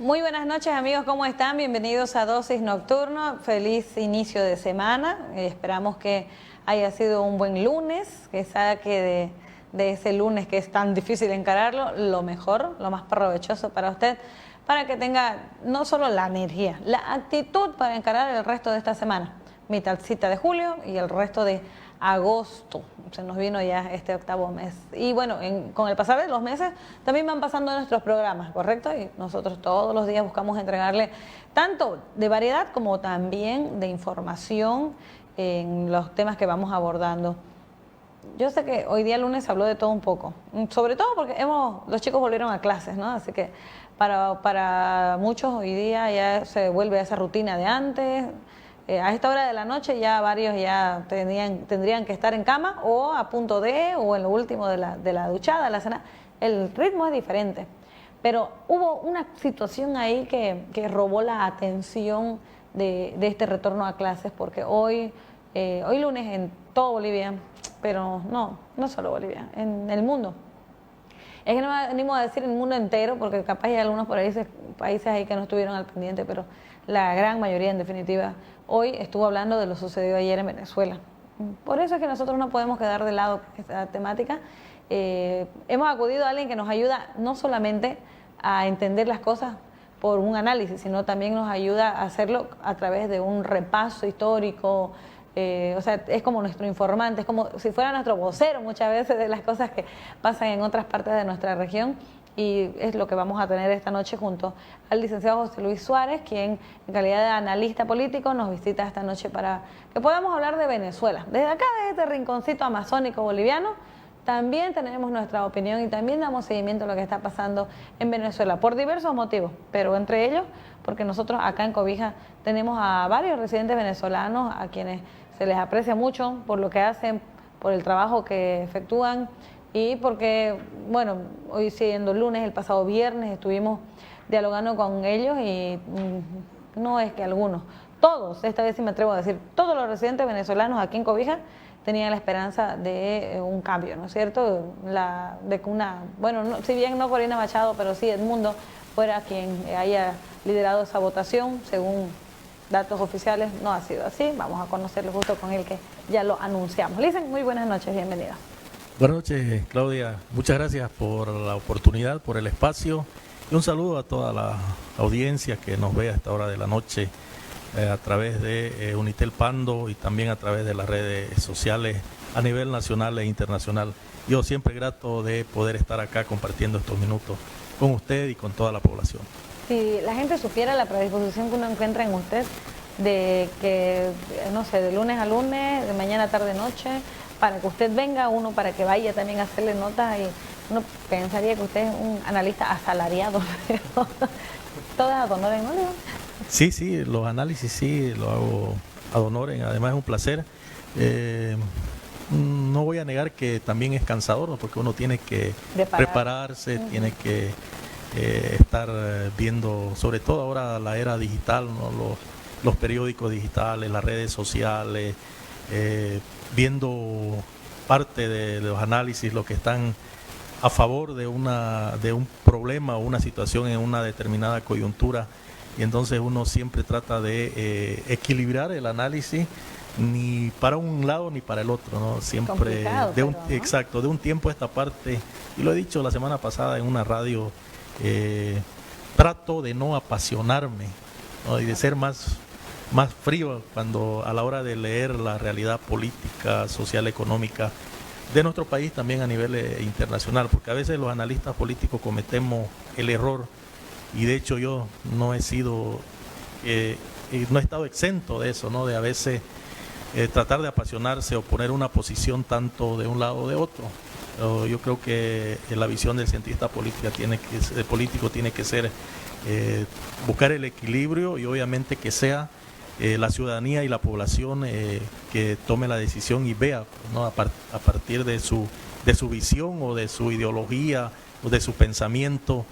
Muy buenas noches amigos, ¿cómo están? Bienvenidos a Dosis Nocturno, feliz inicio de semana, esperamos que haya sido un buen lunes, que saque de ese lunes que es tan difícil encararlo, lo mejor, lo más provechoso para usted, para que tenga no solo la energía, la actitud para encarar el resto de esta semana, mitadcita de julio y el resto de agosto. Se nos vino ya este octavo mes. Y bueno, con el pasar de los meses también van pasando nuestros programas, ¿correcto? Y nosotros todos los días buscamos entregarle tanto de variedad como también de información en los temas que vamos abordando. Yo sé que hoy día lunes habló de todo un poco, sobre todo porque los chicos volvieron a clases, ¿no? Así que para muchos hoy día ya se vuelve a esa rutina de antes. A esta hora de la noche ya varios ya tendrían que estar en cama o a punto de, o en lo último de la duchada, la cena. El ritmo es diferente, pero hubo una situación ahí que robó la atención de este retorno a clases, porque hoy lunes en todo Bolivia, pero no solo Bolivia, en el mundo. Es que no me animo a decir el mundo entero, porque capaz hay algunos países ahí que no estuvieron al pendiente, pero la gran mayoría, en definitiva, hoy estuvo hablando de lo sucedido ayer en Venezuela. Por eso es que nosotros no podemos quedar de lado esta temática. Hemos acudido a alguien que nos ayuda no solamente a entender las cosas por un análisis, sino también nos ayuda a hacerlo a través de un repaso histórico. O sea, es como nuestro informante, es como si fuera nuestro vocero muchas veces de las cosas que pasan en otras partes de nuestra región, y es lo que vamos a tener esta noche junto al licenciado José Luis Suárez, quien en calidad de analista político nos visita esta noche para que podamos hablar de Venezuela. Desde acá, desde este rinconcito amazónico boliviano, también tenemos nuestra opinión y también damos seguimiento a lo que está pasando en Venezuela por diversos motivos, pero entre ellos porque nosotros acá en Cobija tenemos a varios residentes venezolanos a quienes se les aprecia mucho por lo que hacen, por el trabajo que efectúan y porque, bueno, hoy siendo lunes, el pasado viernes estuvimos dialogando con ellos y no es que algunos, todos, esta vez sí me atrevo a decir, todos los residentes venezolanos aquí en Cobija tenían la esperanza de un cambio, ¿no es cierto? Si bien no Corina Machado, pero sí Edmundo fuera quien haya liderado esa votación, según datos oficiales, no ha sido así. Vamos a conocerlo justo con él, que ya lo anunciamos. Licen, muy buenas noches, bienvenida. Buenas noches, Claudia. Muchas gracias por la oportunidad, por el espacio. Y un saludo a toda la audiencia que nos ve a esta hora de la noche a través de Unitel Pando y también a través de las redes sociales a nivel nacional e internacional. Yo siempre grato de poder estar acá compartiendo estos minutos con usted y con toda la población. Si la gente supiera la predisposición que uno encuentra en usted de que, no sé, de lunes a lunes, de mañana, tarde, noche, para que usted venga, uno para que vaya también a hacerle notas, y uno pensaría que usted es un analista asalariado, pero todas a honor, ¿no? Sí, los análisis sí, lo hago ad honorem, además es un placer. No voy a negar que también es cansador, ¿no? Porque uno tiene que prepararse, tiene que estar viendo, sobre todo ahora la era digital, ¿no? Los periódicos digitales, las redes sociales, viendo parte de los análisis, lo que están a favor de un problema o una situación en una determinada coyuntura, y entonces uno siempre trata de equilibrar el análisis, ni para un lado ni para el otro, ¿no? Siempre exacto, de un tiempo a esta parte, y lo he dicho la semana pasada en una radio, trato de no apasionarme, ¿no? Y de ser más frío a la hora de leer la realidad política, social, económica de nuestro país, también a nivel internacional, porque a veces los analistas políticos cometemos el error, y de hecho yo no he estado exento de eso, ¿no? De a veces tratar de apasionarse o poner una posición tanto de un lado o de otro. Yo creo que la visión del cientista político tiene que ser buscar el equilibrio, y obviamente que sea la ciudadanía y la población que tome la decisión y vea, ¿no? A partir de su visión o de su ideología o de su pensamiento,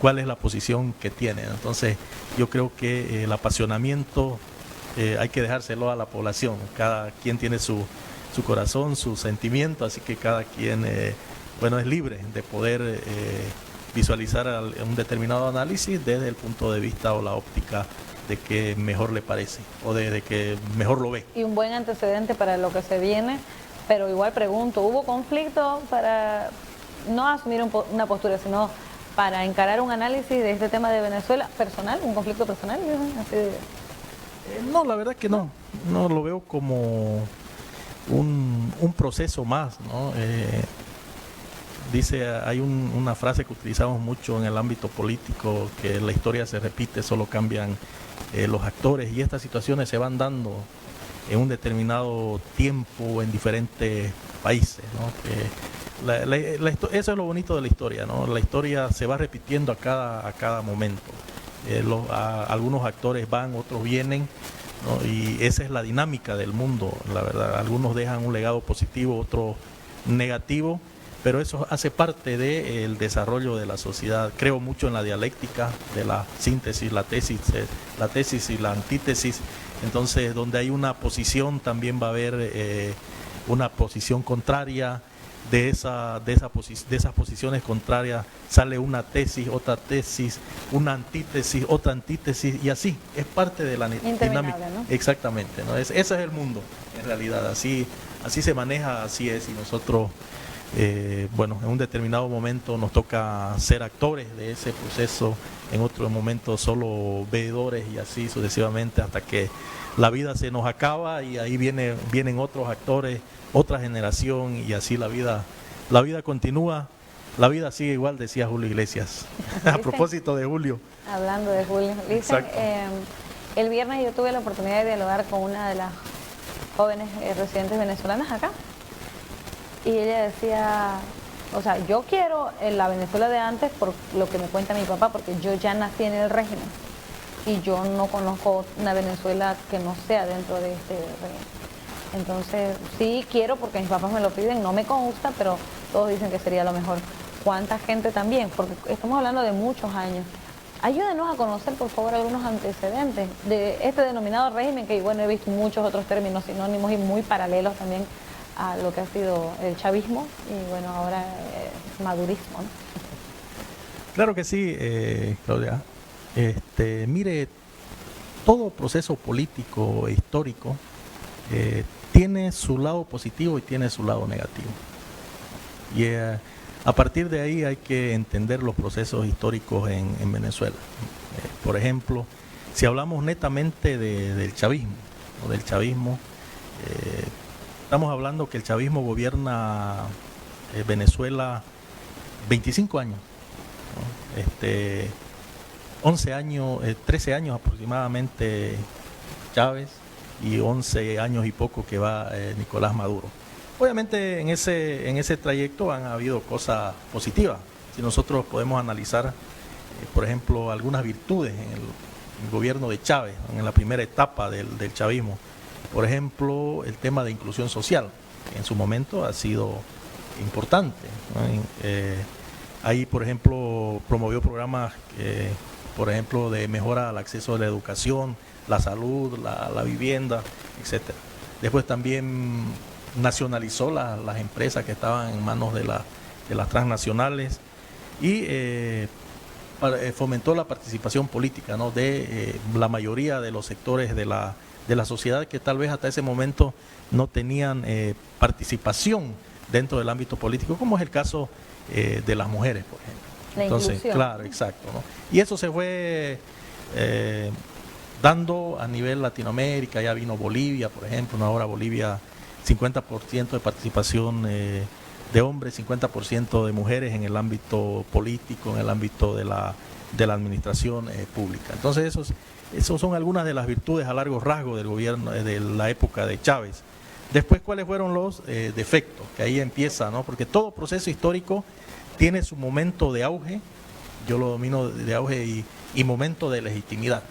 cuál es la posición que tiene. Entonces yo creo que el apasionamiento hay que dejárselo a la población. Cada quien tiene su corazón, su sentimiento, así que cada quien es libre de poder visualizar un determinado análisis desde el punto de vista o la óptica de que mejor le parece o de que mejor lo ve. Y un buen antecedente para lo que se viene, pero igual pregunto, ¿hubo conflicto para no asumir una postura, sino para encarar un análisis de este tema de Venezuela personal, un conflicto personal? Así de... No, la verdad que no lo veo como un proceso más, ¿no? Hay una frase que utilizamos mucho en el ámbito político, que la historia se repite, solo cambian los actores, y estas situaciones se van dando en un determinado tiempo en diferentes países, ¿no? Eso es lo bonito de la historia, ¿no? La historia se va repitiendo a cada momento. Algunos actores van, otros vienen, ¿no? Y esa es la dinámica del mundo, la verdad. Algunos dejan un legado positivo, otros negativo, pero eso hace parte del desarrollo de la sociedad. Creo mucho en la dialéctica de la síntesis, la tesis y la antítesis. Entonces, donde hay una posición, también va a haber una posición contraria. De esas posiciones contrarias sale una tesis, otra tesis, una antítesis, otra antítesis, y así es parte de la dinámica, ¿no? Exactamente, ¿no? Ese es el mundo, en realidad, así se maneja, así es, y nosotros, bueno, en un determinado momento nos toca ser actores de ese proceso, en otro momento solo veedores, y así sucesivamente hasta que la vida se nos acaba y ahí vienen otros actores, otra generación, y así la vida continúa, la vida sigue igual, decía Julio Iglesias. A propósito de Julio. Hablando de Julio, dicen, el viernes yo tuve la oportunidad de dialogar con una de las jóvenes residentes venezolanas acá, y ella decía, o sea, yo quiero la Venezuela de antes por lo que me cuenta mi papá, porque yo ya nací en el régimen y yo no conozco una Venezuela que no sea dentro de este régimen. Entonces, sí quiero porque mis papás me lo piden, no me consta, pero todos dicen que sería lo mejor. ¿Cuánta gente también? Porque estamos hablando de muchos años. Ayúdenos a conocer, por favor, algunos antecedentes de este denominado régimen, que bueno, he visto muchos otros términos sinónimos y muy paralelos también a lo que ha sido el chavismo y bueno, ahora madurismo, ¿no? Claro que sí, Claudia. Mire, todo proceso político e histórico tiene su lado positivo y tiene su lado negativo. Y a partir de ahí hay que entender los procesos históricos en Venezuela. Por ejemplo, si hablamos netamente del chavismo, o del chavismo, estamos hablando que el chavismo gobierna Venezuela 25 años, ¿no? 11 años, 13 años aproximadamente Chávez, y 11 años y poco que va Nicolás Maduro. Obviamente en ese trayecto han habido cosas positivas. Si nosotros podemos analizar, por ejemplo, algunas virtudes en el gobierno de Chávez, en la primera etapa del chavismo. Por ejemplo, el tema de inclusión social, que en su momento ha sido importante, ¿no? Ahí, por ejemplo, promovió programas, por ejemplo, de mejora al acceso a la educación, la salud, la vivienda, etcétera. Después también nacionalizó las empresas que estaban en manos de las transnacionales y fomentó la participación política, ¿no? De la mayoría de los sectores de la sociedad que tal vez hasta ese momento no tenían participación dentro del ámbito político, como es el caso de las mujeres, por ejemplo. Entonces, claro, exacto, ¿no? Y eso se fue dando a nivel Latinoamérica. Ya vino Bolivia, por ejemplo, ¿no? Ahora Bolivia 50% de participación de hombres, 50% de mujeres en el ámbito político, en el ámbito de la administración pública. Entonces esos son algunas de las virtudes a largo rasgo del gobierno de la época de Chávez. Después, ¿cuáles fueron los defectos? Que ahí empieza, ¿no? Porque todo proceso histórico tiene su momento de auge, yo lo domino de auge, y momento de legitimidad.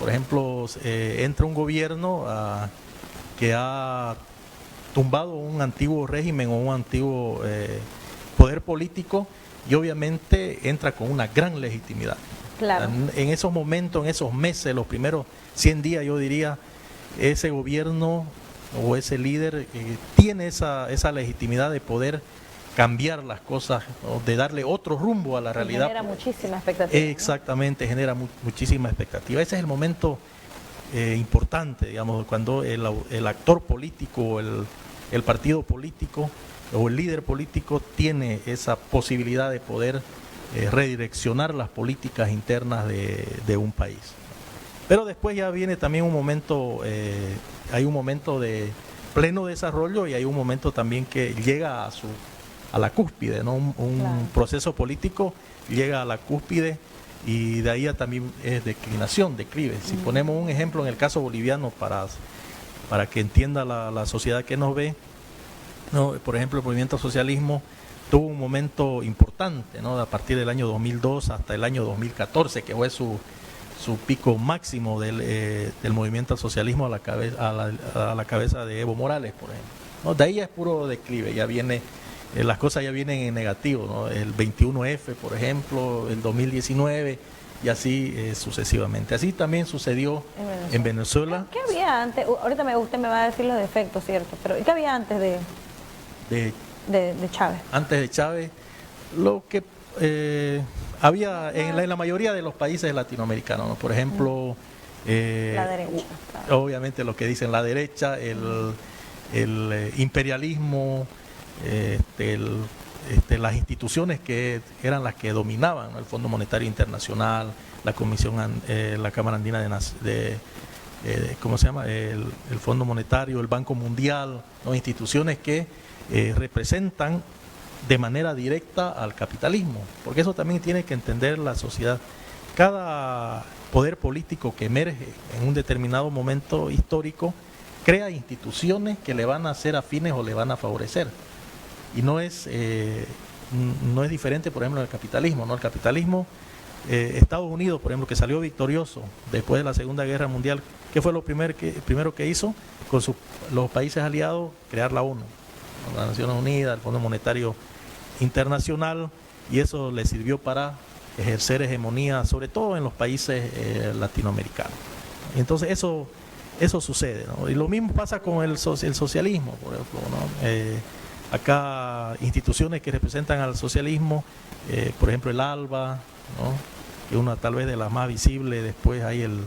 Por ejemplo, entra un gobierno que ha tumbado un antiguo régimen o un antiguo poder político, y obviamente entra con una gran legitimidad. Claro. En esos momentos, en esos meses, los primeros 100 días, yo diría, ese gobierno o ese líder tiene esa legitimidad de poder cambiar las cosas, ¿no? De darle otro rumbo a la realidad. Genera muchísima expectativa. Exactamente, ¿no? Genera muchísima expectativa. Ese es el momento importante, digamos, cuando el actor político, el partido político o el líder político tiene esa posibilidad de poder redireccionar las políticas internas de un país. Pero después ya viene también un momento, hay un momento de pleno desarrollo y hay un momento también que llega a la cúspide, ¿no? Claro. Proceso político llega a la cúspide y de ahí también es declinación, declive. Si ponemos un ejemplo en el caso boliviano para que entienda la sociedad que nos ve, ¿no? Por ejemplo, el movimiento socialismo tuvo un momento importante, ¿no? A partir del año 2002 hasta el año 2014, que fue su pico máximo del movimiento al socialismo a la cabeza de Evo Morales, por ejemplo, ¿no? De ahí es puro declive, ya viene, las cosas ya vienen en negativo, ¿no? El 21F, por ejemplo, el 2019 y así sucesivamente. Así también sucedió en Venezuela. ¿Qué había antes? Ahorita usted me va a decir los defectos, ¿cierto? Pero ¿qué había antes de Chávez? Antes de Chávez, lo que había en la mayoría de los países latinoamericanos, ¿no? Por ejemplo, la derecha, claro. Obviamente lo que dicen la derecha, el imperialismo, las instituciones que eran las que dominaban, ¿no? El Fondo Monetario Internacional, la Comisión, la Cámara Andina ¿cómo se llama? El Fondo Monetario, el Banco Mundial, ¿no? Instituciones que representan de manera directa al capitalismo, porque eso también tiene que entender la sociedad. Cada poder político que emerge en un determinado momento histórico crea instituciones que le van a ser afines o le van a favorecer. Y no es diferente, por ejemplo, del capitalismo, ¿no? El capitalismo, Estados Unidos, por ejemplo, que salió victorioso después de la Segunda Guerra Mundial, ¿qué fue lo primero que hizo? Con los países aliados, crear la ONU, ¿no? Las Naciones Unidas, el Fondo Monetario Internacional, y eso le sirvió para ejercer hegemonía, sobre todo en los países latinoamericanos. Y entonces eso sucede, ¿no? Y lo mismo pasa con el socialismo, por ejemplo, ¿no? Acá instituciones que representan al socialismo, por ejemplo el ALBA, ¿no? Que es una tal vez de las más visibles. Después hay el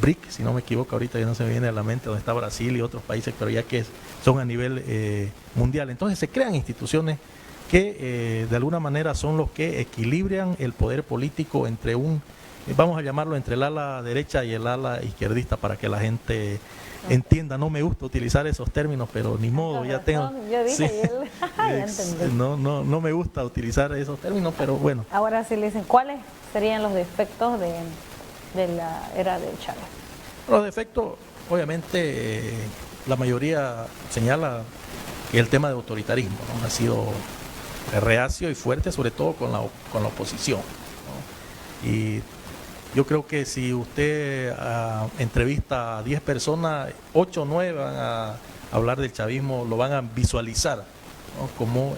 BRIC, si no me equivoco, ahorita ya no se me viene a la mente, donde está Brasil y otros países, pero ya que son a nivel mundial. Entonces se crean instituciones que de alguna manera son los que equilibran el poder político entre vamos a llamarlo entre el ala derecha y el ala izquierdista, para que la gente entienda. No me gusta utilizar esos términos, pero ni modo, ya tengo. Yo dije, sí. No me gusta utilizar esos términos, pero bueno. Ahora sí le dicen, ¿cuáles serían los defectos de la era de Chávez? Los defectos, obviamente, la mayoría señala que el tema de autoritarismo, ¿no? Ha sido reacio y fuerte, sobre todo con la oposición, ¿no? Y yo creo que si usted entrevista a 10 personas, 8 o 9 van a hablar del chavismo, lo van a visualizar, ¿no? Como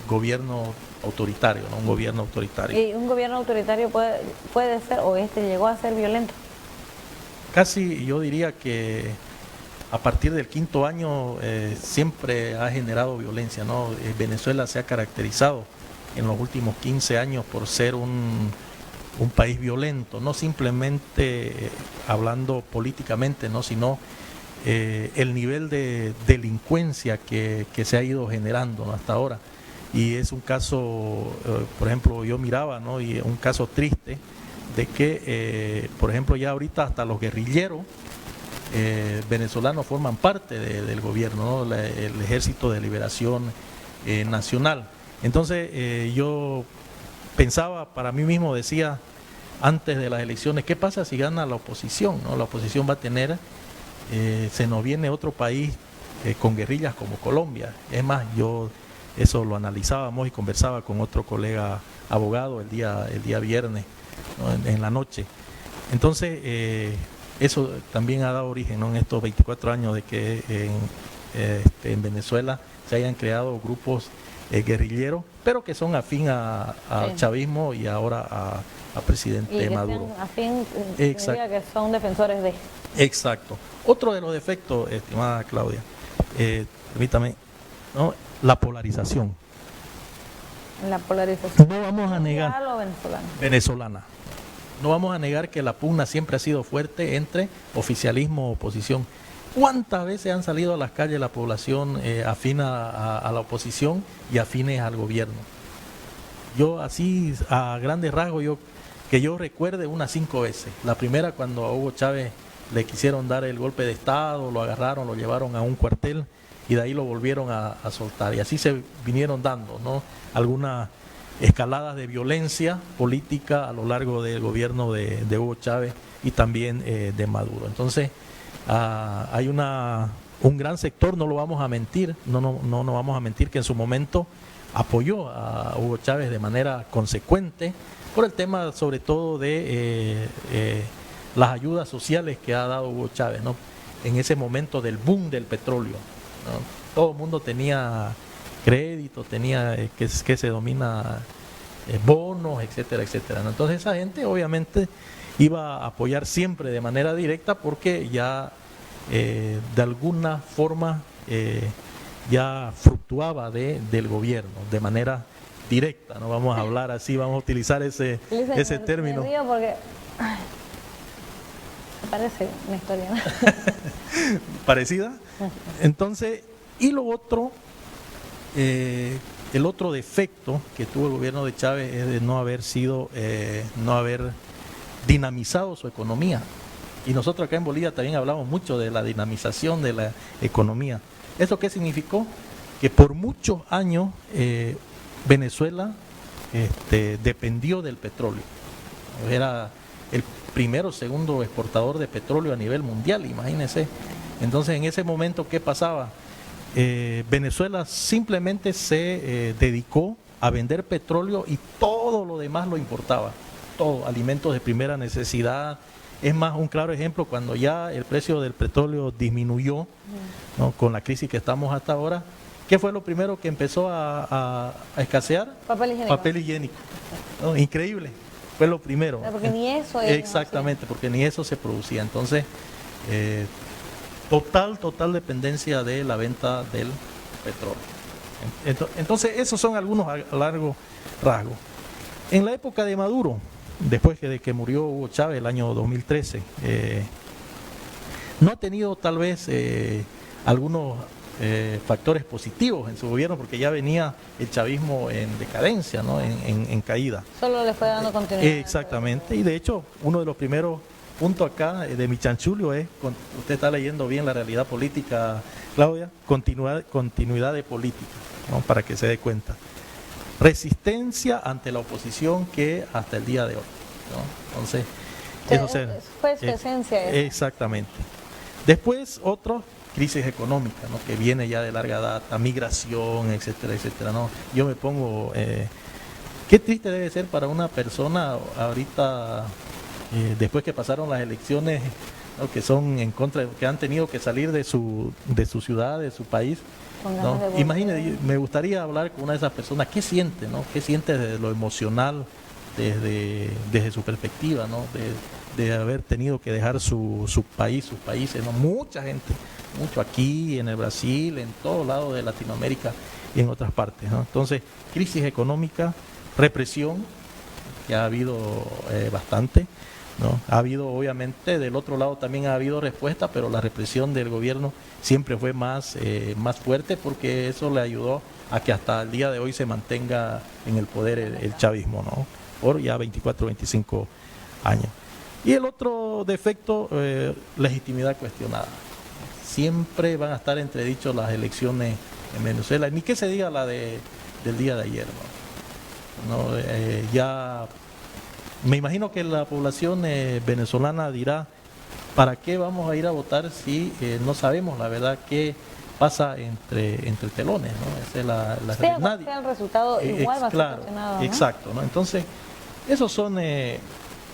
gobierno autoritario, ¿no? Un gobierno autoritario. ¿Y un gobierno autoritario puede ser, o llegó a ser violento? Casi yo diría que a partir del 5.º año siempre ha generado violencia, ¿no? Venezuela se ha caracterizado en los últimos 15 años por ser un país violento, no simplemente hablando políticamente, ¿no? Sino el nivel de delincuencia que se ha ido generando, ¿no? Hasta ahora. Y es un caso, por ejemplo, yo miraba, ¿no? Y un caso triste de que, por ejemplo, ya ahorita hasta los guerrilleros venezolanos forman parte del gobierno, ¿no? El Ejército de Liberación Nacional. Entonces yo pensaba para mí mismo, decía antes de las elecciones, ¿qué pasa si gana la oposición, ¿no? La oposición va a tener, se nos viene otro país con guerrillas como Colombia. Es más, yo eso lo analizábamos y conversaba con otro colega abogado el día viernes, ¿no? en la noche. Entonces eso también ha dado origen, ¿no? En estos 24 años de que en Venezuela se hayan creado grupos guerrilleros, pero que son afín al chavismo y ahora a presidente Maduro. Afín significa que son defensores de... Exacto. Otro de los defectos, estimada Claudia, permítame, ¿no? La polarización. la polarización. No vamos a negar. ¿Mundial o venezolana? Venezolana. No vamos a negar que la pugna siempre ha sido fuerte entre oficialismo y oposición. ¿Cuántas veces han salido a las calles la población afina a la oposición y afines al gobierno? Yo así, a grandes rasgos, que yo recuerde unas 5 veces. La primera cuando a Hugo Chávez le quisieron dar el golpe de Estado, lo agarraron, lo llevaron a un cuartel y de ahí lo volvieron a soltar. Y así se vinieron dando, ¿no?, algunas escaladas de violencia política a lo largo del gobierno de Hugo Chávez y también de Maduro. Entonces, hay un gran sector, no lo vamos a mentir, no vamos a mentir, que en su momento apoyó a Hugo Chávez de manera consecuente por el tema sobre todo de las ayudas sociales que ha dado Hugo Chávez, ¿no?, en ese momento del boom del petróleo, ¿no? Todo el mundo tenía crédito, tenía que se domina bonos, etcétera, etcétera, ¿no? Entonces esa gente obviamente iba a apoyar siempre de manera directa porque ya de alguna forma ya fluctuaba del gobierno de manera directa, no vamos a hablar así, vamos a utilizar ese término. Me río porque parece una historia, ¿no? ¿Parecida? Entonces, y lo otro, el otro defecto que tuvo el gobierno de Chávez es de no haber dinamizado su economía. Y nosotros acá en Bolivia también hablamos mucho de la dinamización de la economía. ¿Eso qué significó? Que por muchos años Venezuela dependió del petróleo. Era el primero o segundo exportador de petróleo a nivel mundial, imagínense. Entonces, en ese momento, ¿qué pasaba? Venezuela simplemente se dedicó a vender petróleo y todo lo demás lo importaba, todo, alimentos de primera necesidad. Es más, un claro ejemplo, cuando ya el precio del petróleo disminuyó, ¿no?, con la crisis que estamos hasta ahora, ¿qué fue lo primero que empezó a escasear? Papel higiénico. Papel higiénico, ¿no? Increíble, fue lo primero. Porque ni eso exactamente, porque ni eso se producía. Entonces, total dependencia de la venta del petróleo. Entonces, esos son algunos a largo rasgo. En la época de Maduro, después de que murió Hugo Chávez el año 2013, no ha tenido tal vez algunos factores positivos en su gobierno, porque ya venía el chavismo en decadencia, ¿no?, en caída. Solo le fue dando continuidad. Exactamente, y de hecho uno de los primeros puntos acá de mi chanchullo es, usted está leyendo bien la realidad política, Claudia, continuidad de política, ¿no?, para que se dé cuenta. Resistencia ante la oposición que hasta el día de hoy, ¿no? Entonces, eso fue su esencia. Exactamente. Después, otro, crisis económica, ¿no?, que viene ya de larga data, migración, etcétera, etcétera, ¿no? Yo me pongo, qué triste debe ser para una persona ahorita, después que pasaron las elecciones, ¿no?, que son en contra, que han tenido que salir de su ciudad, de su país, ¿no? Imagínate, me gustaría hablar con una de esas personas, ¿qué siente, no? ¿Qué siente desde lo emocional, desde su perspectiva, ¿no?, de haber tenido que dejar su país, sus países, ¿no? Mucha gente, mucho aquí, en el Brasil, en todos lados de Latinoamérica y en otras partes, ¿no? Entonces, crisis económica, represión, que ha habido bastante, ¿no? Ha habido, obviamente, del otro lado también ha habido respuesta, pero la represión del gobierno siempre fue más fuerte, porque eso le ayudó a que hasta el día de hoy se mantenga en el poder el chavismo, ¿no?, por ya 24, 25 años. Y el otro defecto, legitimidad cuestionada. Siempre van a estar entredichos las elecciones en Venezuela, ni que se diga la del día de ayer, ¿no? Ya me imagino que la población venezolana dirá, ¿para qué vamos a ir a votar si no sabemos la verdad qué pasa entre telones, ¿no? Esa es la realidad. Sea el resultado igual va a ser cuestionado, ¿no? Exacto, ¿no? Entonces, esos son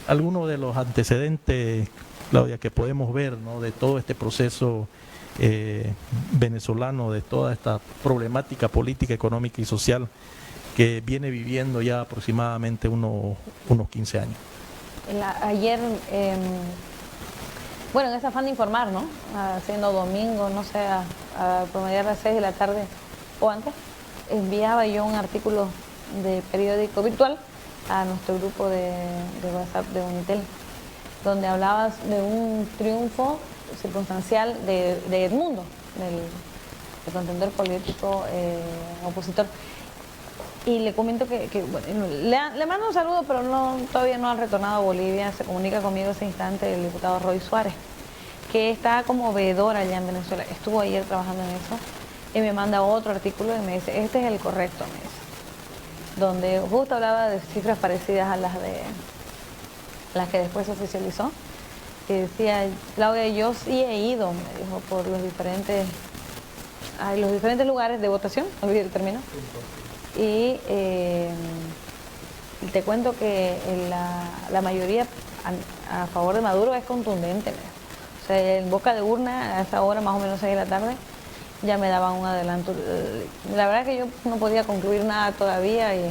algunos de los antecedentes, Claudia, que podemos ver, ¿no?, de todo este proceso venezolano, de toda esta problemática política, económica y social que viene viviendo ya aproximadamente unos 15 años. Ayer, bueno, en ese afán de informar, ¿no?, siendo domingo, no sé, a promediar las 6 de la tarde o antes, enviaba yo un artículo de periódico virtual a nuestro grupo de WhatsApp de Unitel, donde hablabas de un triunfo circunstancial de Edmundo, del contendor político opositor. Y le comento que bueno, le mando un saludo, pero todavía no han retornado a Bolivia. Se comunica conmigo ese instante el diputado Roy Suárez, que está como veedor allá en Venezuela. Estuvo ayer trabajando en eso y me manda otro artículo y me dice, este es el correcto, me dice, donde justo hablaba de cifras parecidas a las que después se oficializó. Y decía, Claudia, yo sí he ido, me dijo, por los diferentes lugares de votación, olvidé el término. Y te cuento que la mayoría a favor de Maduro es contundente. O sea, en boca de urna, a esa hora, más o menos 6 de la tarde, ya me daban un adelanto. La verdad es que yo no podía concluir nada todavía y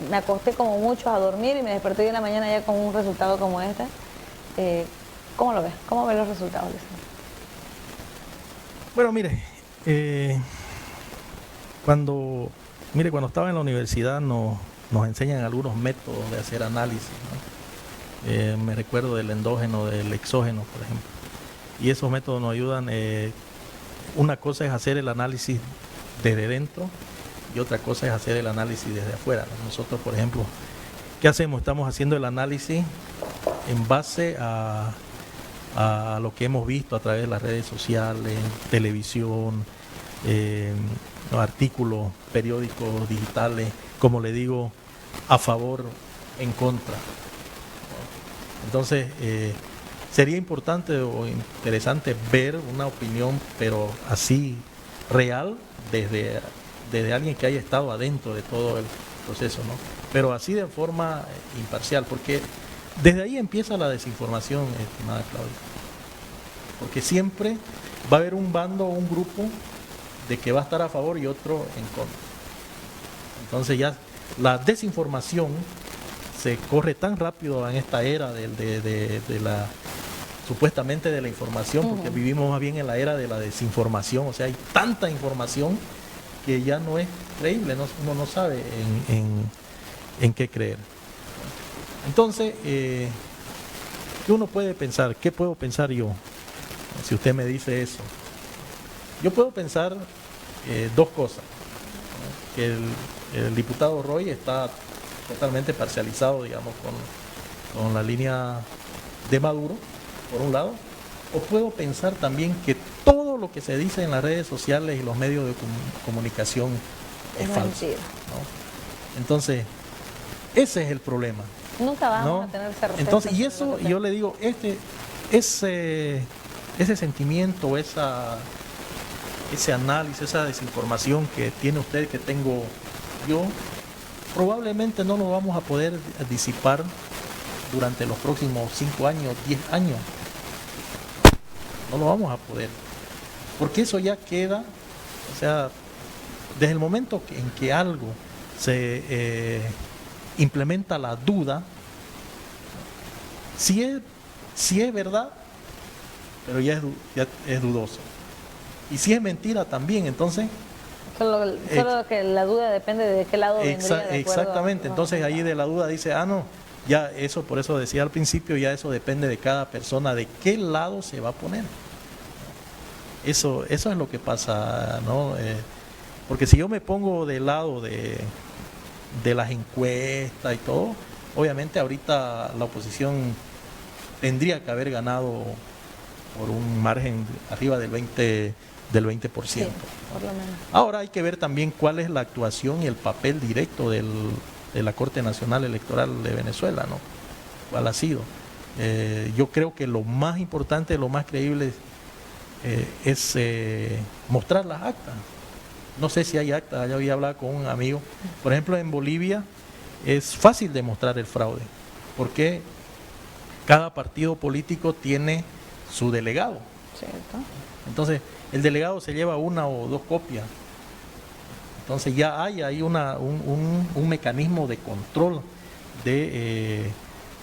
me acosté como mucho a dormir y me desperté hoy en la mañana ya con un resultado como este. ¿Cómo lo ves? ¿Cómo ves los resultados, Luis? Bueno, mire, cuando estaba en la universidad nos enseñan algunos métodos de hacer análisis, ¿no? Me recuerdo del endógeno, del exógeno, por ejemplo. Y esos métodos nos ayudan. Una cosa es hacer el análisis desde dentro y otra cosa es hacer el análisis desde afuera, ¿no? Nosotros, por ejemplo, ¿qué hacemos? Estamos haciendo el análisis en base a lo que hemos visto a través de las redes sociales, televisión, artículos, periódicos digitales, como le digo, a favor, en contra. Entonces, sería importante o interesante ver una opinión, pero así real, desde alguien que haya estado adentro de todo el proceso, ¿no? Pero así de forma imparcial, porque desde ahí empieza la desinformación, estimada Claudia. Porque siempre va a haber un bando o un grupo de que va a estar a favor y otro en contra. Entonces ya la desinformación se corre tan rápido en esta era de la supuestamente de la información, porque vivimos más bien en la era de la desinformación. O sea, hay tanta información que ya no es creíble, uno no sabe en qué creer. Entonces, ¿qué uno puede pensar? ¿Qué puedo pensar yo? Si usted me dice eso. Yo puedo pensar dos cosas, ¿no? Que el diputado Roy está totalmente parcializado, digamos, con la línea de Maduro, por un lado, o puedo pensar también que todo lo que se dice en las redes sociales y los medios de comunicación es falso, ¿no? Entonces, ese es el problema. Nunca vamos, ¿no? a tener certeza. Entonces, y eso, yo le digo, ese sentimiento, ese análisis, esa desinformación que tiene usted, que tengo yo, probablemente no lo vamos a poder disipar durante los próximos 5 años, 10 años. No lo vamos a poder. Porque eso ya queda, o sea, desde el momento en que algo se implementa la duda, si es verdad, pero ya es dudoso. Y si es mentira también, entonces... Solo que la duda depende de qué lado vendría, de exactamente, entonces ahí de la duda dice, no, ya eso, por eso decía al principio, ya eso depende de cada persona, de qué lado se va a poner. Eso es lo que pasa, ¿no? Porque si yo me pongo del lado de las encuestas y todo, obviamente ahorita la oposición tendría que haber ganado por un margen arriba del 20%. Sí, por lo menos. Ahora hay que ver también cuál es la actuación y el papel directo de la Corte Nacional Electoral de Venezuela, ¿no? ¿Cuál ha sido? Yo creo que lo más importante, lo más creíble es mostrar las actas. No sé si hay actas, ya había hablado con un amigo. Por ejemplo, en Bolivia es fácil demostrar el fraude, porque cada partido político tiene su delegado. Cierto. Entonces, el delegado se lleva 1 o 2 copias. Entonces ya hay ahí un mecanismo de control de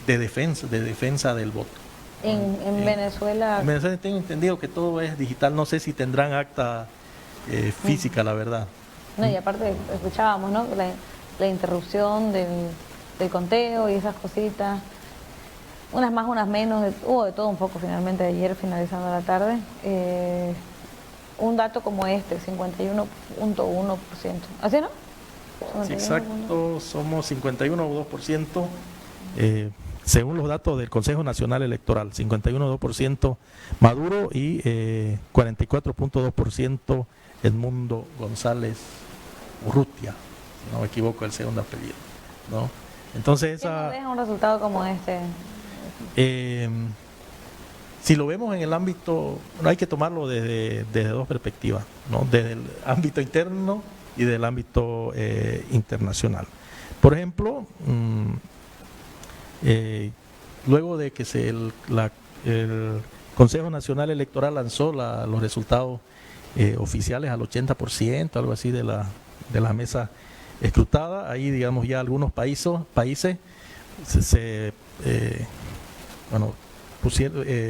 defensa del voto. En Venezuela... En Venezuela tengo entendido que todo es digital. No sé si tendrán acta física, la verdad. No, y aparte escuchábamos, ¿no? la interrupción del conteo y esas cositas, unas más, unas menos, hubo de todo un poco finalmente ayer finalizando la tarde. Un dato como este, 51.1%, ¿así no? Sí, exacto, somos 51.2%, según los datos del Consejo Nacional Electoral, 51.2% Maduro y 44.2% Edmundo González Urrutia, si no me equivoco el segundo apellido, ¿no? Entonces ¿Qué nos deja un resultado como este? Si lo vemos en el ámbito, no hay que tomarlo desde dos perspectivas, ¿no? Desde el ámbito interno y del ámbito internacional. Por ejemplo, luego de que el Consejo Nacional Electoral lanzó los resultados oficiales al 80%, algo así de la mesa escrutada, ahí digamos ya algunos países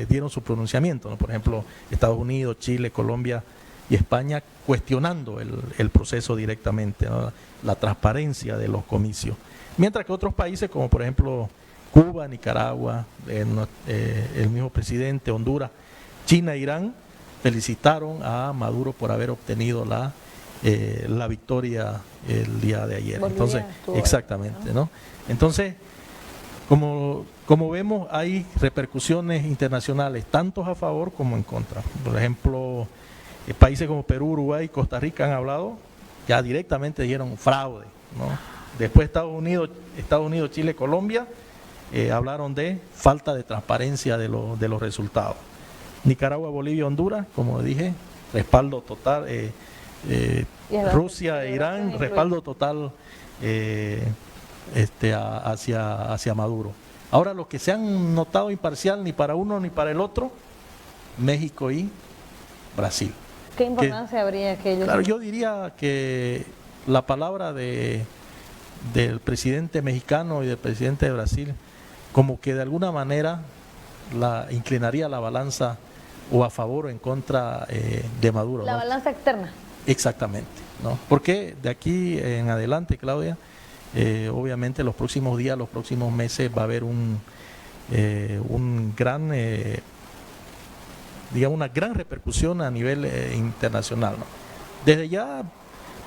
dieron su pronunciamiento, ¿no? Por ejemplo, Estados Unidos, Chile, Colombia y España cuestionando el proceso directamente, ¿no? La transparencia de los comicios. Mientras que otros países, como por ejemplo Cuba, Nicaragua, el mismo presidente, Honduras, China e Irán, felicitaron a Maduro por haber obtenido la victoria el día de ayer. Entonces, exactamente, ¿no? Entonces, como vemos, hay repercusiones internacionales, tanto a favor como en contra. Por ejemplo, países como Perú, Uruguay y Costa Rica han hablado, ya directamente dijeron fraude, ¿no? Después Estados Unidos, Chile, Colombia, hablaron de falta de transparencia de los resultados. Nicaragua, Bolivia, Honduras, como dije, respaldo total. Rusia e Irán, respaldo total hacia Maduro. Ahora, los que se han notado imparcial ni para uno ni para el otro, México y Brasil. ¿Qué importancia habría que ellos? Claro, yo diría que la palabra del presidente mexicano y del presidente de Brasil, como que de alguna manera inclinaría la balanza o a favor o en contra de Maduro. La balanza externa. Exactamente, ¿no? Porque de aquí en adelante, Claudia, obviamente los próximos días, los próximos meses va a haber una gran repercusión a nivel internacional, ¿no? Desde ya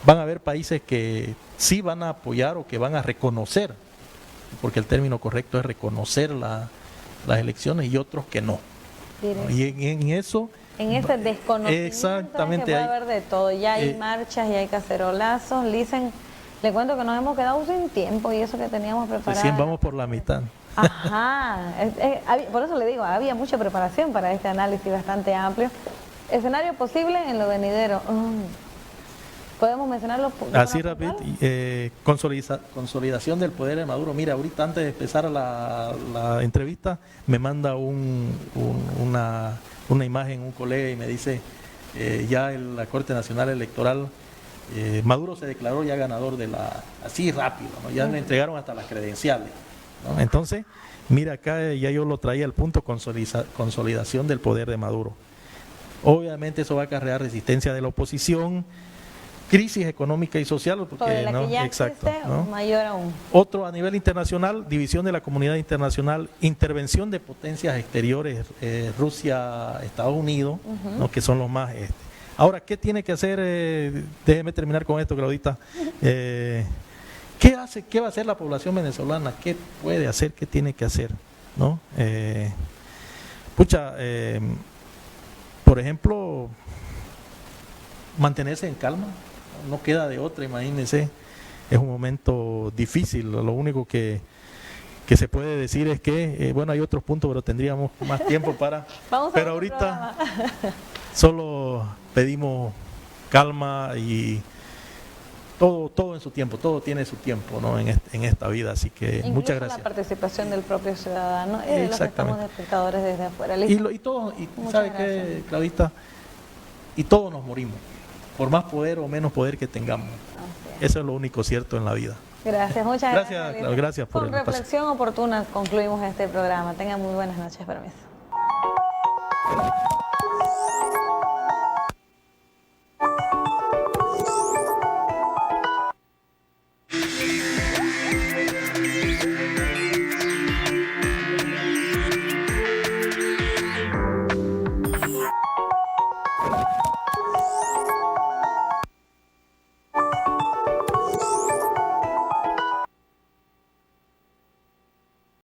van a haber países que sí van a apoyar o que van a reconocer, porque el término correcto es reconocer las elecciones, y otros que no. ¿No? Y en eso... En ese desconocimiento exactamente, que puede haber de todo. Ya hay marchas, ya hay cacerolazos. Dicen, le cuento que nos hemos quedado sin tiempo y eso que teníamos preparado. Recién vamos por la mitad. Ajá, por eso le digo, había mucha preparación para este análisis bastante amplio. Escenario posible en lo venidero. ¿Podemos mencionarlo? Así rápido, consolidación del poder de Maduro. Mira, ahorita antes de empezar la entrevista, me manda una imagen un colega y me dice, ya en la Corte Nacional Electoral, Maduro se declaró ya ganador así rápido, ¿no? Ya le entregaron hasta las credenciales, ¿no? Entonces, mira acá, ya yo lo traía al punto, consolidación del poder de Maduro. Obviamente eso va a acarrear resistencia de la oposición, crisis económica y social, porque la que ya exacto, existe, ¿no? Mayor aún. Otro a nivel internacional, división de la comunidad internacional, intervención de potencias exteriores, Rusia, Estados Unidos, ¿no? Que son los más. Ahora, ¿qué tiene que hacer? Déjeme terminar con esto, Claudita. ¿Qué va a hacer la población venezolana? ¿Qué puede hacer? ¿Qué tiene que hacer? ¿No? Por ejemplo, mantenerse en calma. No queda de otra, imagínense, es un momento difícil. Lo único que se puede decir es que, bueno, hay otros puntos, pero tendríamos más tiempo pero ahorita solo pedimos calma y todo en su tiempo, todo tiene su tiempo, ¿no? en esta vida, así que incluso muchas gracias. La participación del propio ciudadano y de los que estamos de espectadores desde afuera. Y ¿sabe qué, Claudita? Y todos nos morimos, por más poder o menos poder que tengamos. Eso es lo único cierto en la vida. Gracias, muchas gracias. Gracias por el espacio. Con reflexión oportuna concluimos este programa. Tengan muy buenas noches. Permiso. Gracias.